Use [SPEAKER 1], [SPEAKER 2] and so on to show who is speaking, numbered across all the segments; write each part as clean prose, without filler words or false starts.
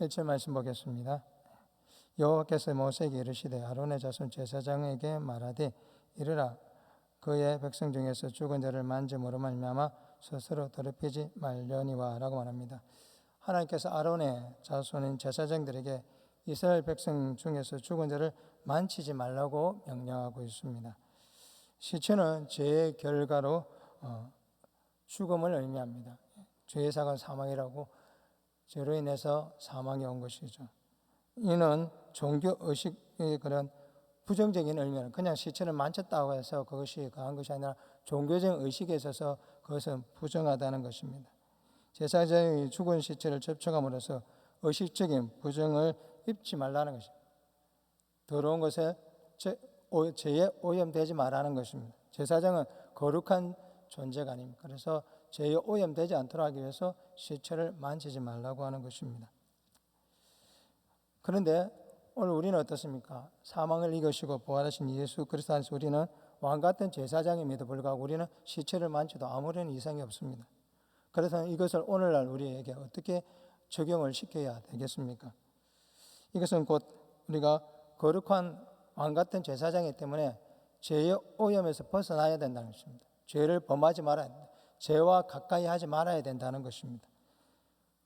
[SPEAKER 1] 1절 말씀 보겠습니다. 여호와께서 모세에게 이르시되 아론의 자손 제사장에게 말하되 이르라 그의 백성 중에서 죽은 자를 만짐으로 말미암아 스스로 더럽히지 말려니와 라고 말합니다. 하나님께서 아론의 자손인 제사장들에게 이스라엘 백성 중에서 죽은 자를 만지지 말라고 명령하고 있습니다. 시체는 죄의 결과로 죽음을 의미합니다. 죄의 사건 사망이라고 죄로 인해서 사망이 온 것이죠. 이는 종교 의식의 그런 부정적인 의미는 그냥 시체를 만졌다고 해서 그것이 강한 것이 아니라 종교적 의식에 있어서 그것은 부정하다는 것입니다. 제사장이 죽은 시체를 접촉함으로써 의식적인 부정을 입지 말라는 것입니다. 더러운 것에 죄에 오염되지 말라는 것입니다. 제사장은 거룩한 존재가 아닙니까? 그래서 죄에 오염되지 않도록 하기 위해서 시체를 만지지 말라고 하는 것입니다. 그런데 오늘 우리는 어떻습니까? 사망을 이기시고 부활하신 예수 그리스도 안에서 우리는 왕같은 제사장임에도 불구하고 우리는 시체를 만져도 아무런 이상이 없습니다. 그래서 이것을 오늘날 우리에게 어떻게 적용을 시켜야 되겠습니까? 이것은 곧 우리가 거룩한 왕같은 제사장이기 때문에 죄의 오염에서 벗어나야 된다는 것입니다. 죄를 범하지 말아야 된다. 죄와 가까이 하지 말아야 된다는 것입니다.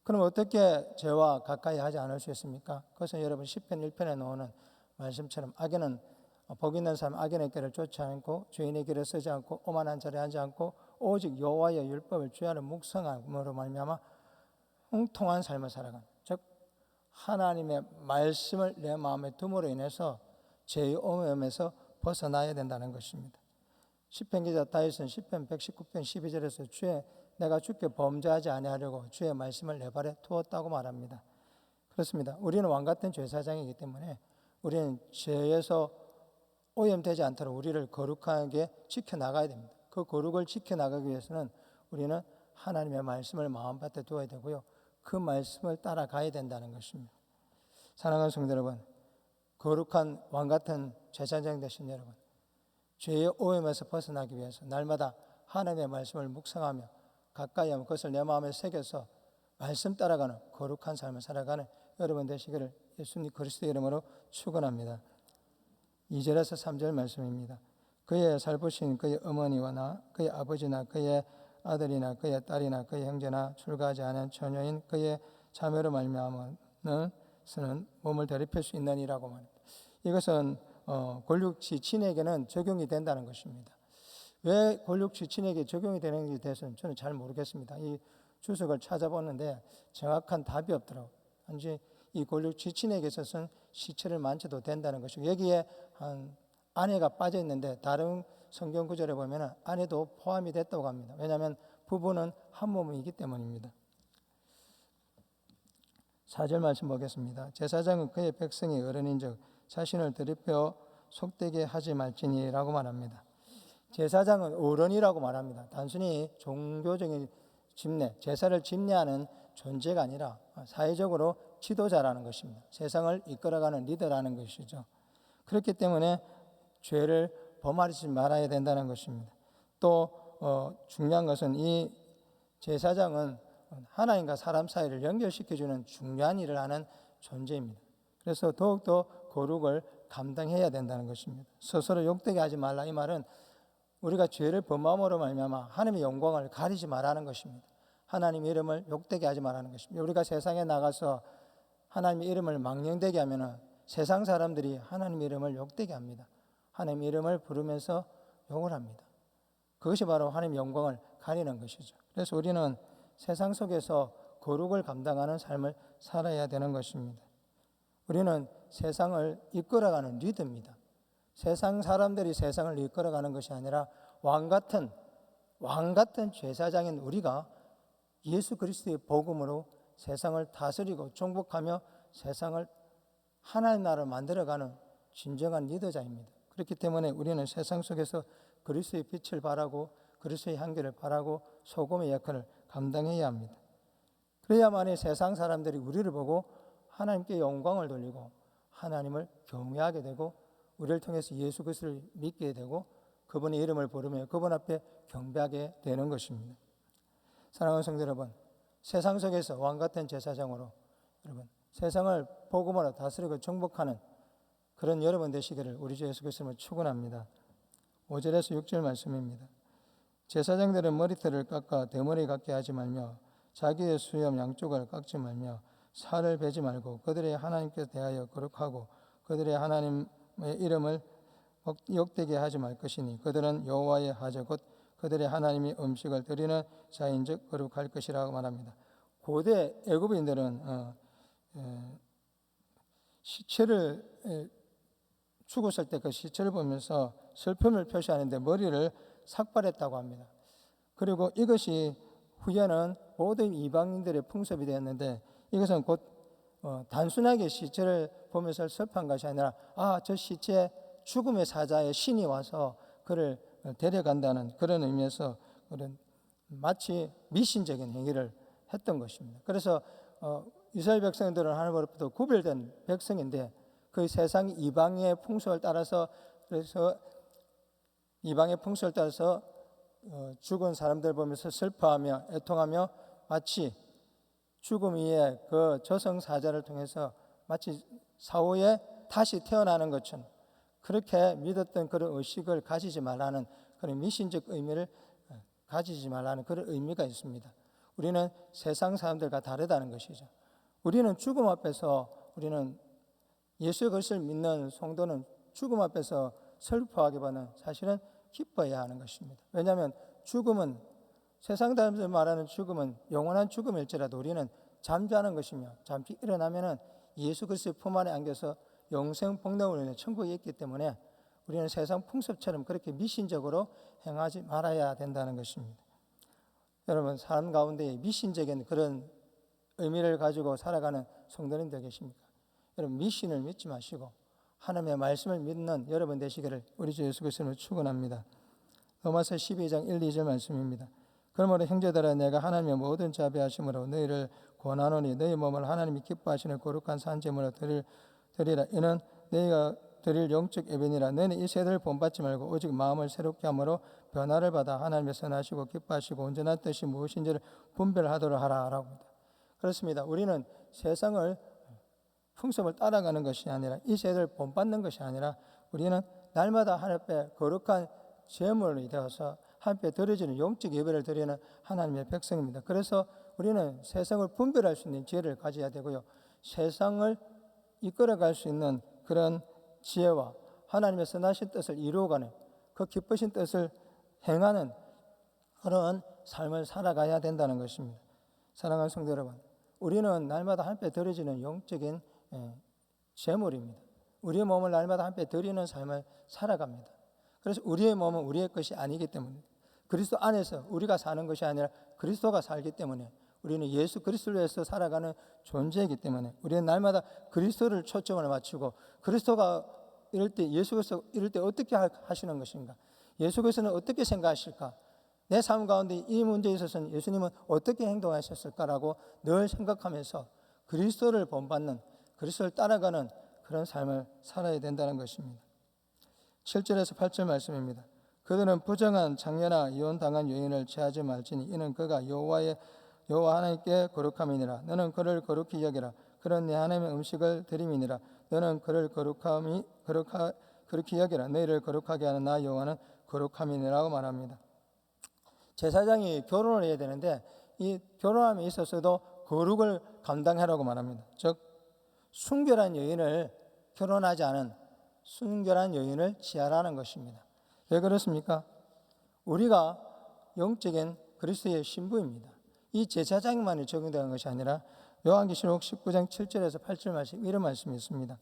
[SPEAKER 1] 그럼 어떻게 죄와 가까이 하지 않을 수 있습니까? 그것은 여러분 시편 1편에 나오는 말씀처럼 악인은 복 있는 사람 악인의 길을 쫓지 않고 죄인의 길을 쓰지 않고 오만한 자리에 앉지 않고 오직 여호와의 율법을 주야로 묵상함으로 말미암아 형통한 삶을 살아가는, 즉 하나님의 말씀을 내 마음에 둠으로 인해서 죄의 오염에서 벗어나야 된다는 것입니다. 시편 기자 다윗은 시편 119편 12절에서 주의 내가 주께 범죄하지 아니하려고 주의 말씀을 내 발에 두었다고 말합니다. 그렇습니다. 우리는 왕같은 제사장이기 때문에 우리는 죄에서 오염되지 않도록 우리를 거룩하게 지켜나가야 됩니다. 그 거룩을 지켜나가기 위해서는 우리는 하나님의 말씀을 마음밭에 두어야 되고요. 그 말씀을 따라가야 된다는 것입니다. 사랑하는 성도 여러분, 거룩한 왕같은 제사장 되신 여러분, 죄의 오염에서 벗어나기 위해서 날마다 하나님의 말씀을 묵상하며 가까이 하면 그것을 내 마음에 새겨서 말씀 따라가는 거룩한 삶을 살아가는 여러분 되시기를 예수님 그리스도의 이름으로 축원합니다. 2절에서 3절 말씀입니다. 그의 살부신 그의 어머니와 나 그의 아버지나 그의 아들이나 그의 딸이나 그의 형제나 출가하지 않은 처녀인 그의 자매로 말미암아서는 몸을 더럽힐 수 있느니라고 말합니다. 이것은 권력 지친에게는 적용이 된다는 것입니다. 왜 권력 지친에게 적용이 되는지에 대해서는 저는 잘 모르겠습니다. 이 주석을 찾아보는데 정확한 답이 없더라고요. 단지 이 권력 지친에게 있어서는 시체를 만져도 된다는 것이고 여기에 한 아내가 빠져 있는데 다른 성경 구절에 보면 아내도 포함이 됐다고 합니다. 왜냐하면 부부는 한 몸이기 때문입니다. 4절 말씀 보겠습니다. 제사장은 그의 백성의 어른인즉 자신을 더럽혀 속되게 하지 말지니라고 말합니다. 제사장은 어른이라고 말합니다. 단순히 종교적인 집례, 제사를 집례하는 존재가 아니라 사회적으로 지도자라는 것입니다. 세상을 이끌어가는 리더라는 것이죠. 그렇기 때문에 죄를 범하지 말아야 된다는 것입니다. 또 중요한 것은 이 제사장은 하나님과 사람 사이를 연결시켜주는 중요한 일을 하는 존재입니다. 그래서 더욱더 거룩을 감당해야 된다는 것입니다. 스스로 욕되게 하지 말라 이 말은 우리가 죄를 범함으로 말미암아 하나님의 영광을 가리지 말라는 것입니다. 하나님의 이름을 욕되게 하지 말라는 것입니다. 우리가 세상에 나가서 하나님의 이름을 망령되게 하면 세상 사람들이 하나님의 이름을 욕되게 합니다. 하나님의 이름을 부르면서 욕을 합니다. 그것이 바로 하나님의 영광을 가리는 것이죠. 그래서 우리는 세상 속에서 거룩을 감당하는 삶을 살아야 되는 것입니다. 우리는 세상을 이끌어가는 리더입니다. 세상 사람들이 세상을 이끌어가는 것이 아니라 왕같은 제사장인 우리가 예수 그리스도의 복음으로 세상을 다스리고 정복하며 세상을 하나님 나라를 만들어가는 진정한 리더자입니다. 그렇기 때문에 우리는 세상 속에서 그리스도의 빛을 발하고 그리스도의 향기를 발하고 소금의 역할을 감당해야 합니다. 그래야만이 세상 사람들이 우리를 보고 하나님께 영광을 돌리고 하나님을 경외하게 되고 우리를 통해서 예수 그리스도를 믿게 되고 그분의 이름을 부르며 그분 앞에 경배하게 되는 것입니다. 사랑하는 성도 여러분, 세상 속에서 왕같은 제사장으로 여러분 세상을 복음으로 다스리고 정복하는 그런 여러분 되시기를 우리 주 예수 그리스도로 축원합니다. 5절에서 6절 말씀입니다. 제사장들은 머리털을 깎아 대머리 같게 하지 말며 자기의 수염 양쪽을 깎지 말며 살을 베지 말고 그들의 하나님께 대하여 거룩하고 그들의 하나님의 이름을 욕되게 하지 말 것이니 그들은 여호와의 하제 곧 그들의 하나님이 음식을 드리는 자인즉 거룩할 것이라고 말합니다. 고대 애굽인들은 시체를 죽었을 때 그 시체를 보면서 슬픔을 표시하는데 머리를 삭발했다고 합니다. 그리고 이것이 후에는 모든 이방인들의 풍습이 되었는데 이것은 곧 단순하게 시체를 보면서 슬퍼한 것이 아니라 저 시체 죽음의 사자의 신이 와서 그를 데려간다는 그런 의미에서 그런 마치 미신적인 행위를 했던 것입니다. 그래서 이스라엘 백성들은 하나님으로부터 구별된 백성인데 그 세상 이방의 풍속을 따라서 그래서 이방의 풍속을 따라서 죽은 사람들 보면서 슬퍼하며 애통하며 마치 죽음 이후에 그 저승사자를 통해서 마치 사후에 다시 태어나는 것처럼 그렇게 믿었던 그런 의식을 가지지 말라는 그런 미신적 의미를 가지지 말라는 그런 의미가 있습니다. 우리는 세상 사람들과 다르다는 것이죠. 우리는 죽음 앞에서 우리는 예수 그리스도를 믿는 성도는 죽음 앞에서 슬퍼하기보다는 사실은 기뻐해야 하는 것입니다. 왜냐하면 죽음은 세상 사람들 말하는 죽음은 영원한 죽음일지라도 우리는 잠자는 것이며 잠시 일어나면은 예수 그리스도의 품 안에 안겨서 영생 복락을 위해 천국에 있기 때문에 우리는 세상 풍습처럼 그렇게 미신적으로 행하지 말아야 된다는 것입니다. 여러분 삶 가운데 미신적인 그런 의미를 가지고 살아가는 성도님들 계십니까? 여러분 미신을 믿지 마시고 하나님의 말씀을 믿는 여러분 되시기를 우리 주 예수 그리스도로 축원합니다. 로마서 12장 1, 2절 말씀입니다. 그러므로 형제들아 내가 하나님의 모든 자비하심으로 너희를 권하노니 너희 몸을 하나님이 기뻐하시는 거룩한 산제물로 드리라. 이는 너희가 드릴 영적 예배니라. 너희는 이 세대를 본받지 말고 오직 마음을 새롭게 함으로 변화를 받아 하나님의 선하시고 기뻐하시고 온전한 뜻이 무엇인지를 분별하도록 하라라고 합니다. 그렇습니다. 우리는 세상을 풍습을 따라가는 것이 아니라 이 세대를 본받는 것이 아니라 우리는 날마다 하나님 앞에 거룩한 제물이 되어서 하나님 앞에 드려지는 영적 예배를 드리는 하나님의 백성입니다. 그래서 우리는 세상을 분별할 수 있는 지혜를 가져야 되고요. 세상을 이끌어갈 수 있는 그런 지혜와 하나님의 선하신 뜻을 이루어가는 그 기쁘신 뜻을 행하는 그런 삶을 살아가야 된다는 것입니다. 사랑하는 성도 여러분, 우리는 날마다 하나님 앞에 드려지는 영적인 제물입니다. 우리의 몸을 날마다 하나님 앞에 드리는 삶을 살아갑니다. 그래서 우리의 몸은 우리의 것이 아니기 때문에 그리스도 안에서 우리가 사는 것이 아니라 그리스도가 살기 때문에 우리는 예수 그리스도를 위해서 살아가는 존재이기 때문에 우리는 날마다 그리스도를 초점을 맞추고 그리스도가 이럴 때 예수 그리스도 이럴 때 어떻게 하시는 것인가? 예수 그리스도는 어떻게 생각하실까? 내 삶 가운데 이 문제에 있어서는 예수님은 어떻게 행동하셨을까라고 늘 생각하면서 그리스도를 본받는 그리스도를 따라가는 그런 삶을 살아야 된다는 것입니다. 7절에서 8절 말씀입니다. 그들은 부정한 장녀나 이혼당한 여인을 취하지 말지니 이는 그가 여호와 하나님께 거룩함이니라. 너는 그를 거룩히 여기라. 그런 내 하나님의 음식을 드림이니라. 너는 그를 거룩히 여기라. 너희를 거룩하게 하는 나 여호와는 거룩함이니라고 말합니다. 제사장이 결혼을 해야 되는데 이 결혼함에 있어서도 거룩을 감당하라고 말합니다. 즉 순결한 여인을 결혼하지 않은 순결한 여인을 취하라는 것입니다. 왜 그렇습니까? 우리가 영적인 그리스도의 신부입니다. 이 제사장만이 적용되는 것이 아니라 요한계시록 19장 7절에서 8절 말씀 이런 말씀이 있습니다.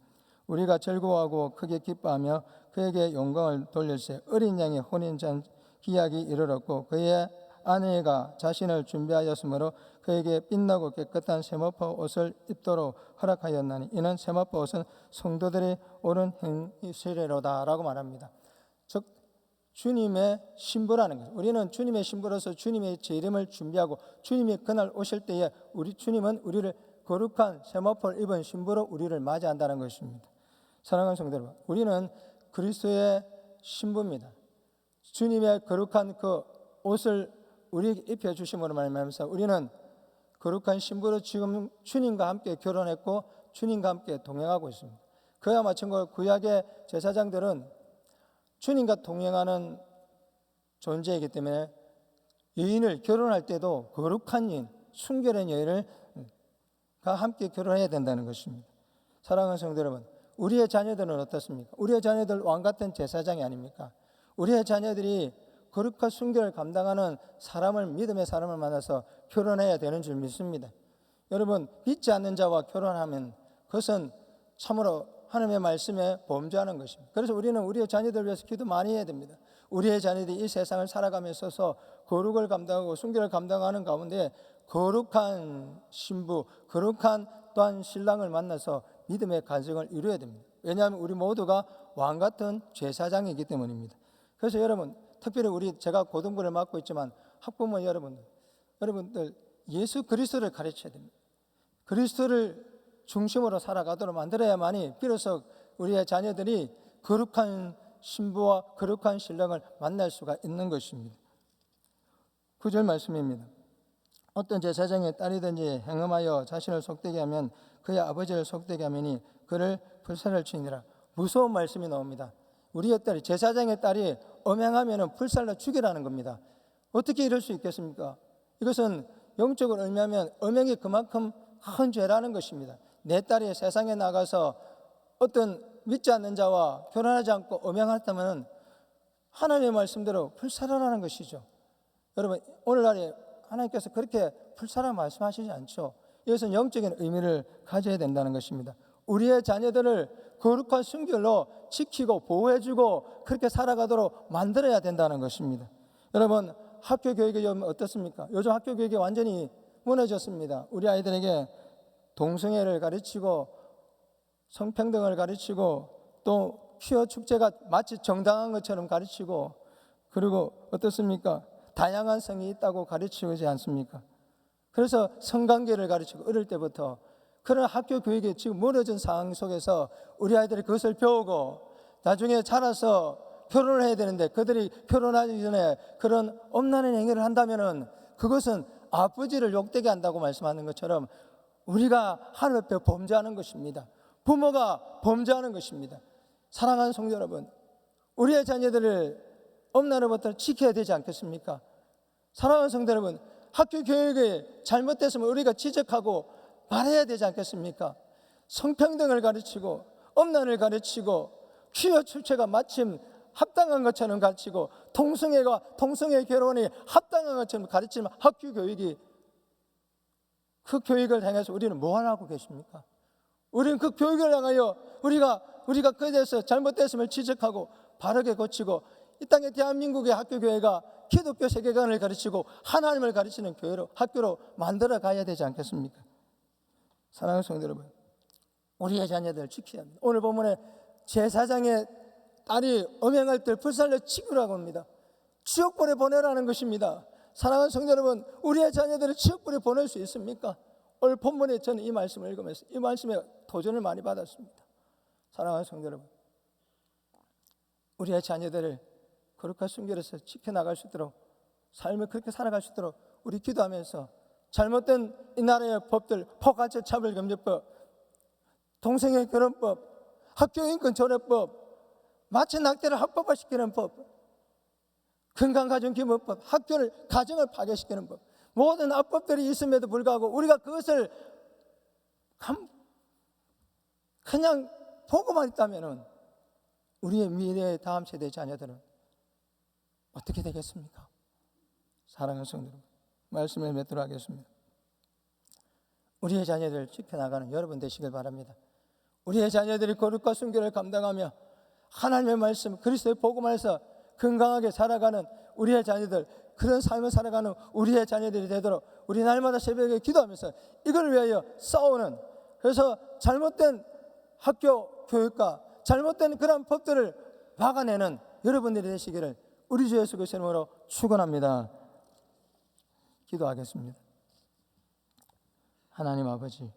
[SPEAKER 1] 우리가 즐거워하고 크게 기뻐하며 그에게 영광을 돌릴세. 어린 양의 혼인잔 기약이 이르렀고 그의 아내가 자신을 준비하였으므로 그에게 빛나고 깨끗한 세마포 옷을 입도록 허락하였나니 이는 세마포 옷은 성도들이 옳은 행실이로다 라고 말합니다. 즉 주님의 신부라는 거죠. 우리는 주님의 신부로서 주님의 제 이름을 준비하고 주님이 그날 오실 때에 우리 주님은 우리를 거룩한 세마포를 입은 신부로 우리를 맞이한다는 것입니다. 사랑하는 성도 여러분, 우리는 그리스도의 신부입니다. 주님의 거룩한 그 옷을 우리에게 입혀주심으로 말미암아서 우리는 거룩한 신부로 지금 주님과 함께 결혼했고 주님과 함께 동행하고 있습니다. 그와 마찬가지로 구약의 제사장들은 주님과 동행하는 존재이기 때문에 여인을 결혼할 때도 거룩한 여인, 순결한 여인과 함께 결혼해야 된다는 것입니다. 사랑하는 성도 여러분, 우리의 자녀들은 어떻습니까? 우리의 자녀들 왕같은 제사장이 아닙니까? 우리의 자녀들이 거룩한 순결을 감당하는 믿음의 사람을 만나서 결혼해야 되는 줄 믿습니다. 여러분, 믿지 않는 자와 결혼하면 그것은 참으로 하나님의 말씀에 범죄하는 것입니다. 그래서 우리는 우리의 자녀들을 위해서 기도 많이 해야 됩니다. 우리의 자녀들이 이 세상을 살아가며 있어서 거룩을 감당하고 순결을 감당하는 가운데 거룩한 신부, 거룩한 또한 신랑을 만나서 믿음의 가정을 이루어야 됩니다. 왜냐하면 우리 모두가 왕같은 제사장이기 때문입니다. 그래서 여러분, 특별히 제가 고등부를 맡고 있지만 학부모 여러분들 예수 그리스도를 가르쳐야 됩니다. 그리스도를 중심으로 살아가도록 만들어야만이 비로소 우리의 자녀들이 거룩한 신부와 거룩한 신랑을 만날 수가 있는 것입니다. 9절 말씀입니다. 어떤 제사장의 딸이든지 행음하여 자신을 속되게 하면 그의 아버지를 속되게 하매니 그를 불살을 치니라. 무서운 말씀이 나옵니다. 우리의 딸이, 제사장의 딸이 음행하면 불살라 죽이라는 겁니다. 어떻게 이럴 수 있겠습니까? 이것은 영적으로 의미하면 음행이 그만큼 큰 죄라는 것입니다. 내 딸이 세상에 나가서 어떤 믿지 않는 자와 결혼하지 않고 음행했다면 하나님의 말씀대로 불살라라는 것이죠. 여러분, 오늘날에 하나님께서 그렇게 불살라 말씀하시지 않죠. 이것은 영적인 의미를 가져야 된다는 것입니다. 우리의 자녀들을 거룩한 순결로 지키고 보호해주고 그렇게 살아가도록 만들어야 된다는 것입니다. 여러분, 학교 교육이 어떻습니까? 요즘 학교 교육이 완전히 무너졌습니다. 우리 아이들에게 동성애를 가르치고 성평등을 가르치고 또 퀴어 축제가 마치 정당한 것처럼 가르치고, 그리고 어떻습니까? 다양한 성이 있다고 가르치지 않습니까? 그래서 성관계를 가르치고 어릴 때부터 그런 학교 교육이 지금 무너진 상황 속에서 우리 아이들이 그것을 배우고 나중에 자라서 결혼을 해야 되는데 그들이 결혼하기 전에 그런 엄란한 행위를 한다면은 그것은 아버지를 욕되게 한다고 말씀하는 것처럼 우리가 하나님 앞에 범죄하는 것입니다. 부모가 범죄하는 것입니다. 사랑하는 성도 여러분, 우리의 자녀들을 엄란으로부터 지켜야 되지 않겠습니까? 사랑하는 성도 여러분, 학교 교육이 잘못됐으면 우리가 지적하고 말해야 되지 않겠습니까? 성평등을 가르치고 엄란을 가르치고 퀴어 출제가 마침 합당한 것처럼 가르치고 동성애 결혼이 합당한 것처럼 가르치는 학교 교육이, 그 교육을 향해서 우리는 뭐 하고 계십니까? 우리는 그 교육을 향하여 우리가 그에 대해서 잘못됐음을 지적하고 바르게 고치고 이 땅의 대한민국의 학교 교회가 기독교 세계관을 가르치고 하나님을 가르치는 학교로 만들어 가야 되지 않겠습니까? 사랑하는 성도 여러분, 우리의 자녀들을 지켜야 합니다. 오늘 본문에 제사장의 딸이 음행할 때 불살려 치우라고 합니다. 지옥불에 보내라는 것입니다. 사랑하는 성도 여러분, 우리의 자녀들을 지옥불에 보낼 수 있습니까? 오늘 본문에 저는 이 말씀을 읽으면서 이 말씀에 도전을 많이 받았습니다. 사랑하는 성도 여러분, 우리의 자녀들을 거룩한 순결에서 지켜나갈 수 있도록, 삶을 그렇게 살아갈 수 있도록 우리 기도하면서 잘못된 이 나라의 법들, 포괄적 차별금지법, 동성애 결혼법, 학교인권 조례법, 마치 낙태를 합법화시키는 법, 건강가정기본법, 가정을 파괴시키는 법, 모든 악법들이 있음에도 불구하고 우리가 그것을 그냥 보고만 있다면 우리의 미래의 다음 세대 자녀들은 어떻게 되겠습니까? 사랑하는 성도 여러분, 말씀을 맺도록 하겠습니다. 우리의 자녀들을 지켜나가는 여러분 되시길 바랍니다. 우리의 자녀들이 거룩과 순결을 감당하며 하나님의 말씀, 그리스도의 복음에서 건강하게 살아가는 우리의 자녀들, 그런 삶을 살아가는 우리의 자녀들이 되도록 우리 날마다 새벽에 기도하면서 이걸 위하여 싸우는, 그래서 잘못된 학교 교육과 잘못된 그런 법들을 막아내는 여러분들이 되시기를 우리 주 예수 그리스도의 이름으로 축원합니다. 기도하겠습니다. 하나님 아버지,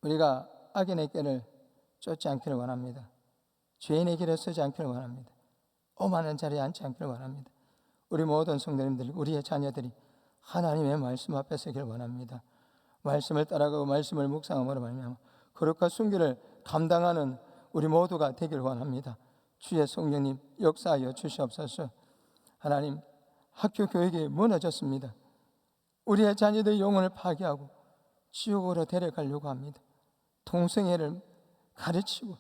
[SPEAKER 1] 우리가 악인의 길을 쫓지 않기를 원합니다. 죄인의 길에 서지 않기를 원합니다. 오만한 자리에 앉지 않기를 원합니다. 우리 모든 성도님들, 우리의 자녀들이 하나님의 말씀 앞에 서기를 원합니다. 말씀을 따라가고 말씀을 묵상함으로 말미암아 거룩한 순교를 감당하는 우리 모두가 되길 원합니다. 주의 성령님 역사하여 주시옵소서. 하나님, 학교 교육이 무너졌습니다. 우리의 자녀들의 영혼을 파괴하고 지옥으로 데려가려고 합니다. 동성애를 가르치고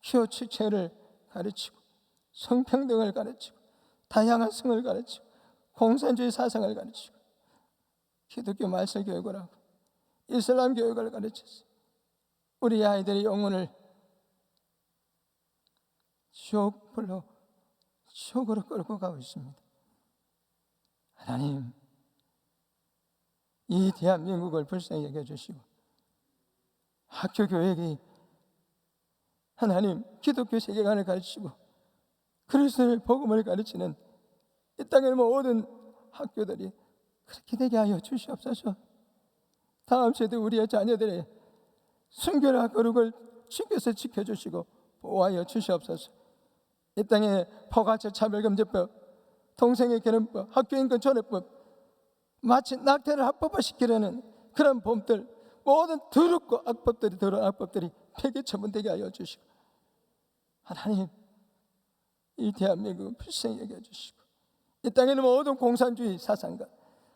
[SPEAKER 1] 기호축체를 가르치고 성평등을 가르치고 다양한 성을 가르치고 공산주의 사상을 가르치고 기독교 말씀 교육을 하고 이슬람 교육을 가르쳐서 우리 아이들의 영혼을 지옥으로 끌고 가고 있습니다. 하나님, 이 대한민국을 불쌍히 여겨주시고 학교 교육이 하나님 기독교 세계관을 가르치고 그리스도의 복음을 가르치는 이 땅의 모든 학교들이 그렇게 되게 하여 주시옵소서. 다음 세대 우리의 자녀들의 순교와 거룩을 주께서 지켜주시고 보호하여 주시옵소서. 이 땅에 포괄적 차별금지법, 동성애 결혼법, 학교인권 존엄법, 마치 낙태를 합법화시키려는 그런 범들, 모든 더럽고 더러운 악법들이 폐기 처분되게 하여 주시고 하나님, 이 대한민국을 불쌍히 여겨주시고 이 땅에는 모든 공산주의 사상과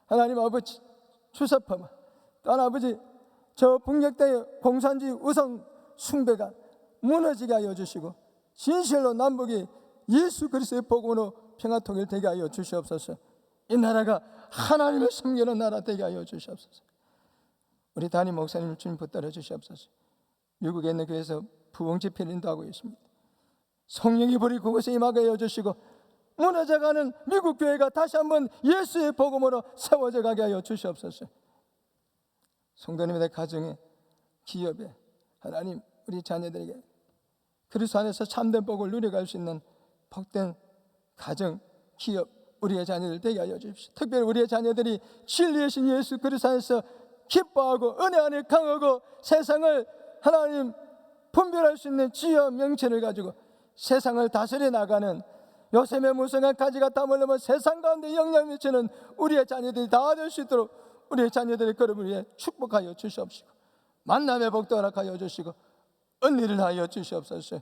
[SPEAKER 1] 하나님 아버지 주사파와 또 아버지 저 북녘의 공산주의 우상 숭배가 무너지게 하여 주시고 진실로 남북이 예수 그리스도의 복음으로 평화 통일되게 하여 주시옵소서. 이 나라가 하나님을 섬기는 나라 되게 하여 주시옵소서. 우리 담임 목사님을 주님 붙들어 주시옵소서. 미국에 있는 교회에서 부흥 집회를 인도하고 있습니다. 성령이 불이 그곳에 임하게 하여 주시고 무너져가는 미국 교회가 다시 한번 예수의 복음으로 세워져 가게 하여 주시옵소서. 성도님의 가정에, 기업에 하나님 우리 자녀들에게 그리스도 안에서 참된 복을 누려갈 수 있는 복된 가정, 기업, 우리의 자녀들 되게 하여 주십시오. 특별히 우리의 자녀들이 진리의 신 예수 그리스도 안에서 기뻐하고 은혜 안에 강하고 세상을 하나님 분별할 수 있는 지혜와 명철을 가지고 세상을 다스려 나가는 요셉의 무성한 가지가 땀을 흘리며 세상 가운데 영향을 미치는 우리의 자녀들이 다 될 수 있도록 우리의 자녀들의 걸음을 위해 축복하여 주시옵시고 만남의 복도 허락하여 주시고 은혜를 하여 주시옵소서.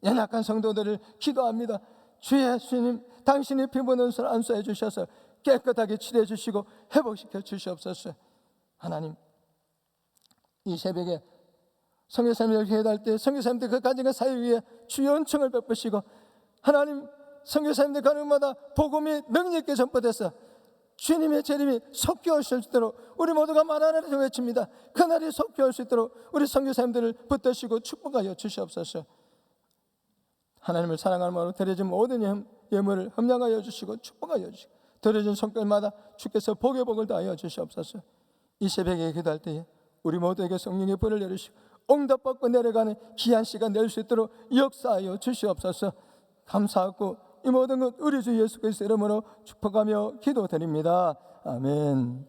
[SPEAKER 1] 연약한 성도들을 기도합니다. 주 예수님, 당신의 피부는 손 안수해 주셔서 깨끗하게 치료해 주시고 회복시켜 주시옵소서. 하나님, 이 새벽에 선교사님을 기도할 때 선교사님들 그 가정의 사회 위에 주의 은총을 베푸시고 하나님 선교사님들 가정마다 복음이 능력 있게 전파돼서 주님의 재림이 속히 올 수 있도록 우리 모두가 말하는 외칩니다. 그날이 속히 올 수 있도록 우리 선교사님들을 붙드시고 축복하여 주시옵소서. 하나님을 사랑하는 마음으로 드려진 모든 예물을 흠량하여 주시고 축복하여 주시고 드려진 손길마다 주께서 복의 복을 다하여 주시옵소서. 이 새벽에 기도할 때에 우리 모두에게 성령의 불을 내리시고 응답받고 내려가는 귀한 시간 낼 수 있도록 역사하여 주시옵소서. 감사하고 이 모든 것 우리 주 예수 그리스도 이름으로 축복하며 기도드립니다. 아멘.